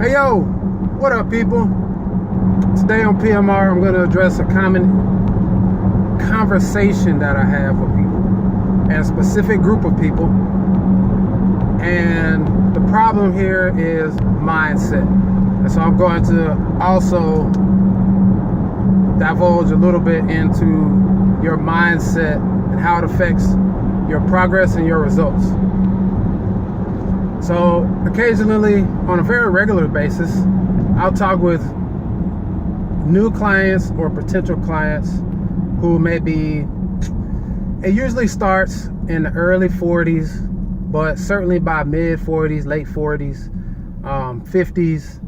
Hey yo, what up people? Today on PMR I'm going to address a common conversation that I have with people and a specific group of people. And the problem here is mindset. And so I'm going to also divulge a little bit into your mindset and how it affects your progress and your results. So occasionally, on a very regular basis, I'll talk with new clients or potential clients who may be, it usually starts in the early 40s, but certainly by mid 40s, late 40s, 50s,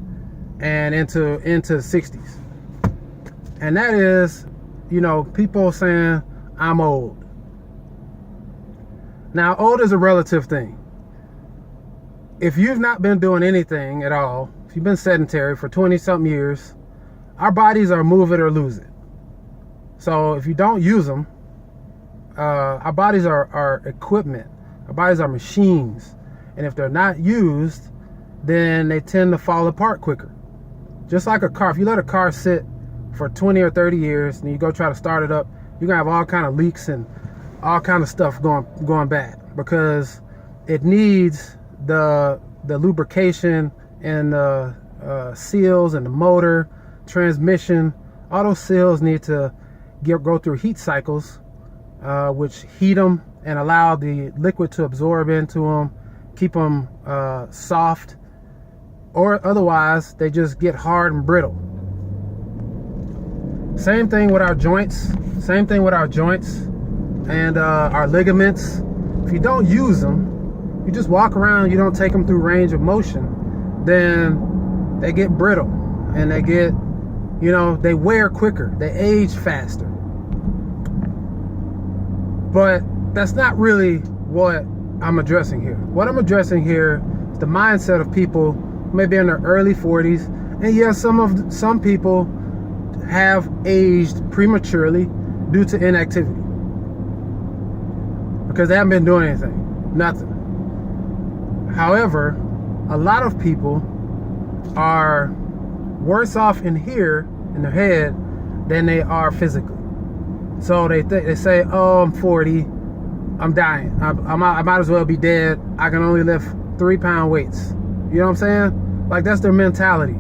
and into 60s. And that is, people saying, I'm old. Now, old is a relative thing. If you've not been doing anything at all, if you've been sedentary for 20-something years, our bodies are move it or lose it. So if you don't use them, our bodies are equipment. Our bodies are machines. And if they're not used, then they tend to fall apart quicker. Just like a car. If you let a car sit for 20 or 30 years and you go try to start it up, you're going to have all kind of leaks and all kind of stuff going bad because it needs the lubrication and the seals and the motor, transmission. All those seals need to go through heat cycles, which heat them and allow the liquid to absorb into them, keep them soft, or otherwise they just get hard and brittle. Same thing with our joints. And our ligaments. If you don't use them, you just walk around, you don't take them through range of motion, then they get brittle and they get, they wear quicker, they age faster. But that's not really what I'm addressing here. What I'm addressing here is the mindset of people maybe in their early 40s. And yes, some people have aged prematurely due to inactivity because they haven't been doing anything, nothing. However, a lot of people are worse off in here, in their head, than they are physically. So they say, oh, I'm 40, I'm dying. I might as well be dead. I can only lift 3-pound weights. You know what I'm saying? Like, that's their mentality.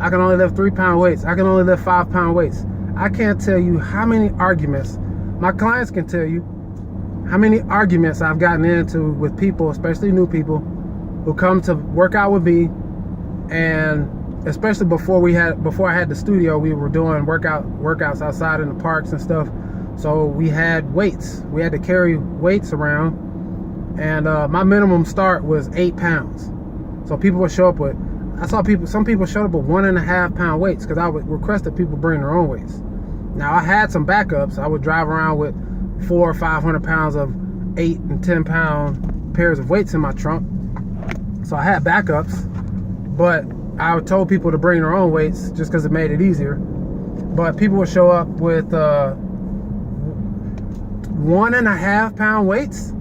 I can only lift 3-pound weights. I can only lift 5-pound weights. I can't tell you how many arguments, my clients can tell you how many arguments I've gotten into with people, especially new people, who come to work out with me. And especially before I had the studio, we were doing workouts outside in the parks and stuff. So we had weights. We had to carry weights around. And my minimum start was 8 pounds. So people would show up with, some people showed up with 1.5-pound weights because I would request that people bring their own weights. Now I had some backups. I would drive around with 400 or 500 pounds of 8 and 10-pound pairs of weights in my trunk. So I had backups, but I told people to bring their own weights just because it made it easier. But people would show up with 1.5-pound weights,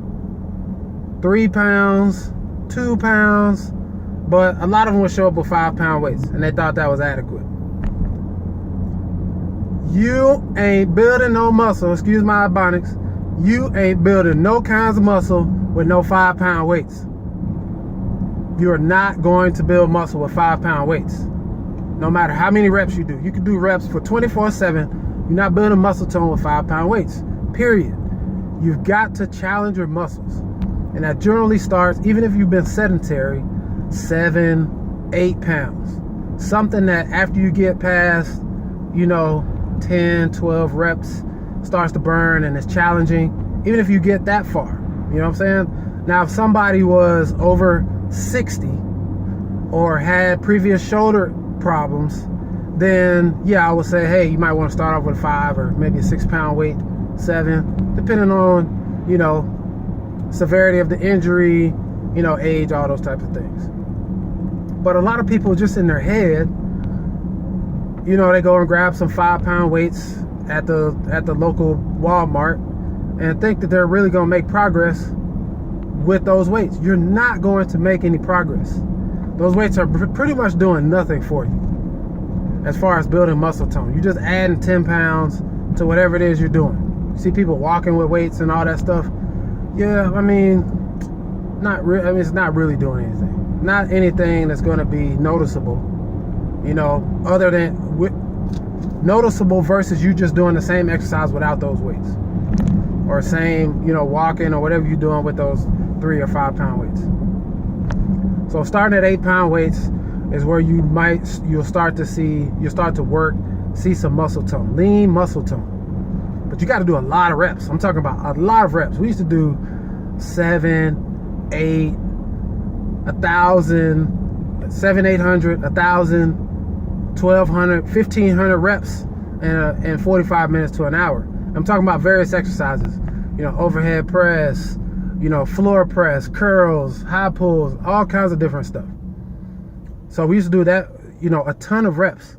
3 pounds, 2 pounds, but a lot of them would show up with 5-pound weights, and they thought that was adequate. You ain't building no muscle, excuse my ebonics, you ain't building no kinds of muscle with no 5-pound weights. You're not going to build muscle with 5-pound weights. No matter how many reps you do. You can do reps for 24/7. You're not building muscle tone with 5-pound weights, period. You've got to challenge your muscles. And that generally starts, even if you've been sedentary, 7, 8 pounds. Something that after you get past, 10, 12 reps, starts to burn and it's challenging, even if you get that far. You know what I'm saying? Now, if somebody was over 60 or had previous shoulder problems, then yeah, I would say, hey, you might want to start off with 5 or maybe a 6-pound weight, 7, depending on, severity of the injury, age, all those types of things. But a lot of people just in their head, they go and grab some 5-pound weights at the local Walmart and think that they're really going to make progress with those weights. You're not going to make any progress. those weights are pretty much doing nothing for you as far as building muscle tone. You're just adding 10 pounds to whatever it is you're doing. You see people walking with weights and all that stuff. Yeah, I mean, it's not really doing anything. Not anything that's going to be noticeable, you know, other than noticeable versus you just doing the same exercise without those weights, or same, you know, walking or whatever you're doing with those 3 or 5 pound weights. So starting at 8 pound weights is where you'll start to see some muscle tone, lean muscle tone. But you got to do a lot of reps. I'm talking about a lot of reps. We used to do 7, 8, 1,000, 700, 800, 1,000, 1,200, 1,500 reps in 45 minutes to an hour. I'm talking about various exercises, you know, overhead press, you know, floor press, curls, high pulls, all kinds of different stuff. So we used to do that, you know, a ton of reps,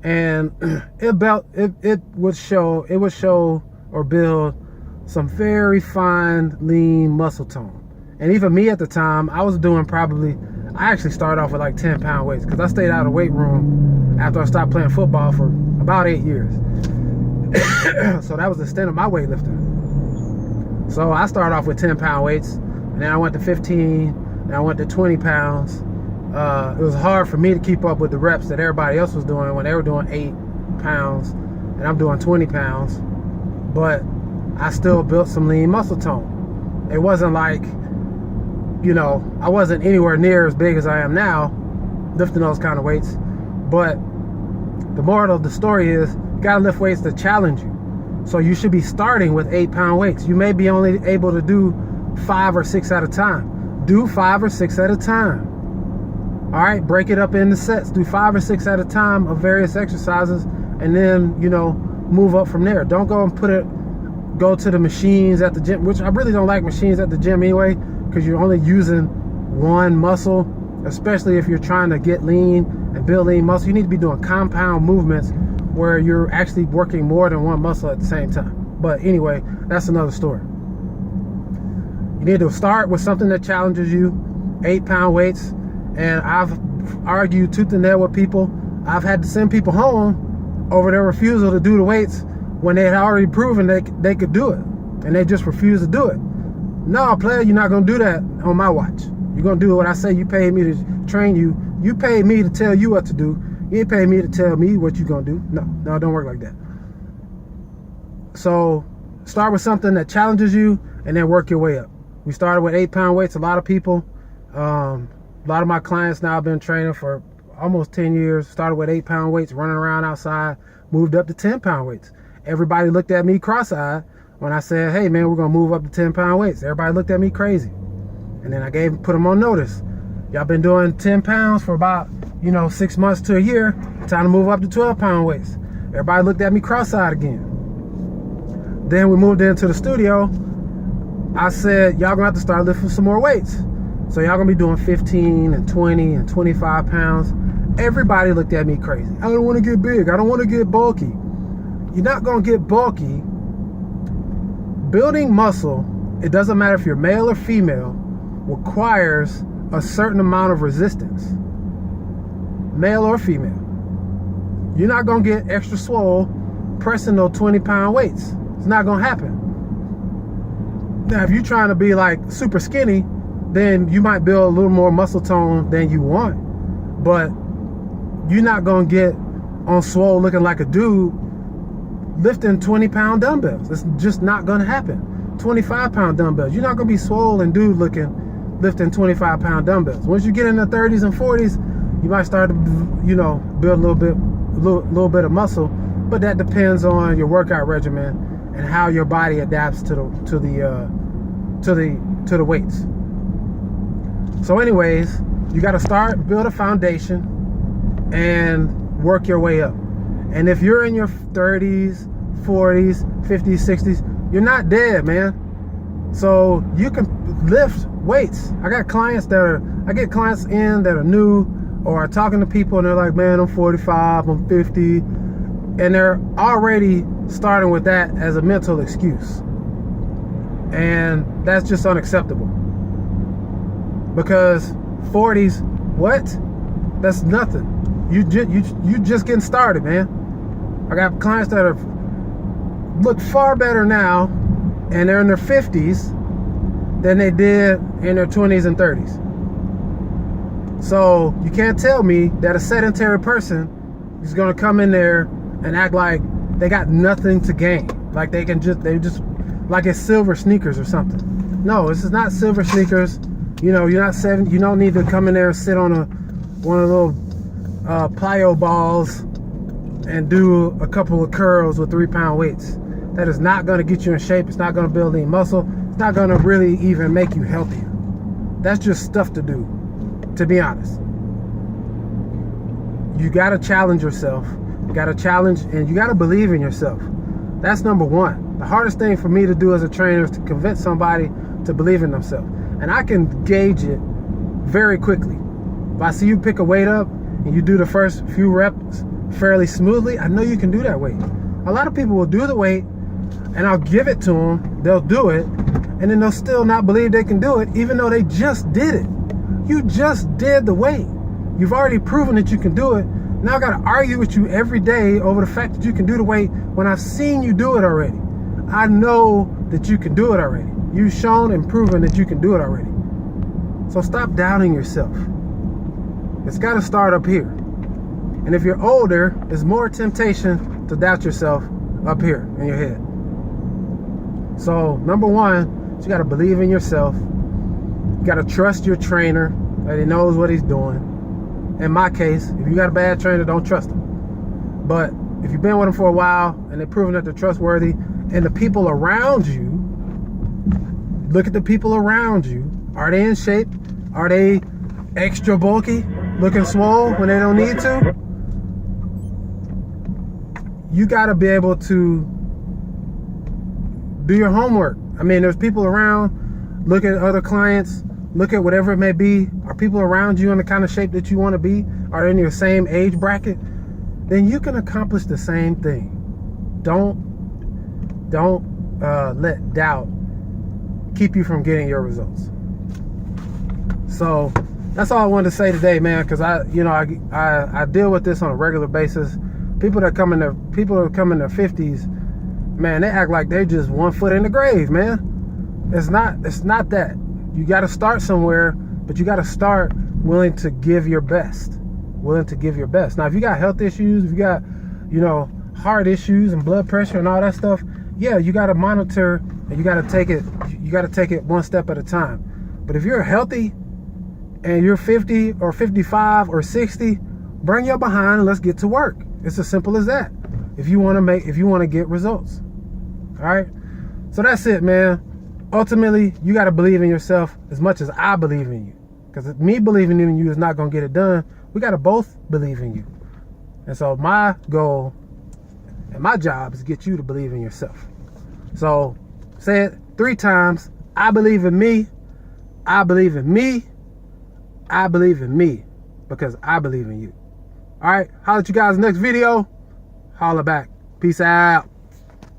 and it would show or build some very fine, lean muscle tone. And even me at the time, I actually started off with like 10 pound weights, because I stayed out of the weight room after I stopped playing football for about 8 years. So that was the extent of my weightlifting. So I started off with 10 pound weights, and then I went to 15, and I went to 20 pounds. It was hard for me to keep up with the reps that everybody else was doing when they were doing 8 pounds, and I'm doing 20 pounds. But I still built some lean muscle tone. It wasn't like, you know, I wasn't anywhere near as big as I am now lifting those kind of weights. But the moral of the story is, you gotta lift weights that challenge you. So you should be starting with 8 pound weights. You may be only able to do 5 or 6 at a time. Do 5 or 6 at a time. All right, break it up into sets. Do 5 or 6 at a time of various exercises, and then, you know, move up from there. Don't go to the machines at the gym, which I really don't like machines at the gym anyway, because you're only using one muscle, especially if you're trying to get lean and build lean muscle. You need to be doing compound movements where you're actually working more than one muscle at the same time. But anyway, that's another story. You need to start with something that challenges you, 8 pound weights. And I've argued tooth and nail with people. I've had to send people home over their refusal to do the weights when they had already proven they could do it, and they just refused to do it. No, player, you're not gonna do that on my watch. You're gonna do what I say. You paid me to train you. You paid me to tell you what to do. You ain't paid me to tell me what you're gonna do. No, it don't work like that. So start with something that challenges you, and then work your way up. We started with 8 pound weights. A lot of people, a lot of my clients now have been training for almost 10 years. Started with 8 pound weights, running around outside, moved up to 10 pound weights. Everybody looked at me cross-eyed when I said, hey man, we're gonna move up to 10 pound weights. Everybody looked at me crazy. And then I put them on notice. Y'all been doing 10 pounds for about, you know, 6 months to a year. Time to move up to 12 pound weights. Everybody looked at me cross-eyed again. Then we moved into the studio. I said, y'all gonna have to start lifting some more weights. So y'all gonna be doing 15 and 20 and 25 pounds. Everybody looked at me crazy. I don't wanna get big. I don't wanna get bulky. You're not gonna get bulky. Building muscle, it doesn't matter if you're male or female, requires a certain amount of resistance. Male or female. You're not gonna get extra swole pressing those 20 pound weights. It's not gonna happen. Now, if you're trying to be like super skinny, then you might build a little more muscle tone than you want. But you're not gonna get on swole looking like a dude lifting 20 pound dumbbells. It's just not gonna happen. 25 pound dumbbells. You're not gonna be swole and dude looking lifting 25 pound dumbbells. Once you get in the 30s and 40s, you might start to, you know, build a little bit of muscle. But that depends on your workout regimen and how your body adapts to the weights. So anyways, you got to start, build a foundation, and work your way up. And if you're in your 30s, 40s, 50s, 60s, you're not dead, man. So you can lift weights. I get clients in that are new, or are talking to people and they're like, man, I'm 45, I'm 50. And they're already starting with that as a mental excuse. And that's just unacceptable. Because 40s What? That's nothing. You just getting started, man. I got clients that are look far better now, and they're in their 50s than they did in their 20s and 30s. So you can't tell me that a sedentary person is going to come in there and act like they got nothing to gain, like they just like it's silver sneakers or something. No, this is not silver sneakers. You know, you're not seven. You don't need to come in there and sit on one of the little plyo balls and do a couple of curls with 3-pound weights. That is not going to get you in shape. It's not going to build any muscle. It's not going to really even make you healthier. That's just stuff to do, to be honest. You got to challenge yourself. You got to challenge, and you got to believe in yourself. That's number one. The hardest thing for me to do as a trainer is to convince somebody to believe in themselves. And I can gauge it very quickly. If I see you pick a weight up and you do the first few reps fairly smoothly, I know you can do that weight. A lot of people will do the weight, and I'll give it to them. They'll do it, and then they'll still not believe they can do it, even though they just did it. You just did the weight. You've already proven that you can do it. Now I got to argue with you every day over the fact that you can do the weight when I've seen you do it already. I know that you can do it already. You've shown and proven that you can do it already. So stop doubting yourself. It's got to start up here. And if you're older, there's more temptation to doubt yourself up here in your head. So number one, you got to believe in yourself. You got to trust your trainer that he knows what he's doing. In my case, if you got a bad trainer, don't trust him. But if you've been with them for a while and they're proving that they're trustworthy, and the people around you, look at the people around you. Are they in shape? Are they extra bulky, looking swole when they don't need to? You got to be able to do your homework. I mean, there's people around. Look at other clients. Look at whatever it may be. Are people around you in the kind of shape that you want to be? Are they in your same age bracket? Then you can accomplish the same thing. Don't let doubt keep you from getting your results. So that's all I wanted to say today, man, because I deal with this on a regular basis. People that come in their 50s, man, they act like they're just 1 foot in the grave, man. It's not that. You got to start somewhere, but you got to start willing to give your best. Now, if you got health issues, if you got, heart issues and blood pressure and all that stuff, yeah, you got to monitor and you got to take it one step at a time. But if you're healthy and you're 50 or 55 or 60, bring your behind and let's get to work. It's as simple as that. If you want to get results. All right. So that's it, man. Ultimately, you got to believe in yourself as much as I believe in you. Because me believing in you is not going to get it done. We got to both believe in you. And so my goal and my job is to get you to believe in yourself. So say it 3 times. I believe in me. I believe in me. I believe in me. Because I believe in you. All right. Holla at you guys next video. Holla back. Peace out.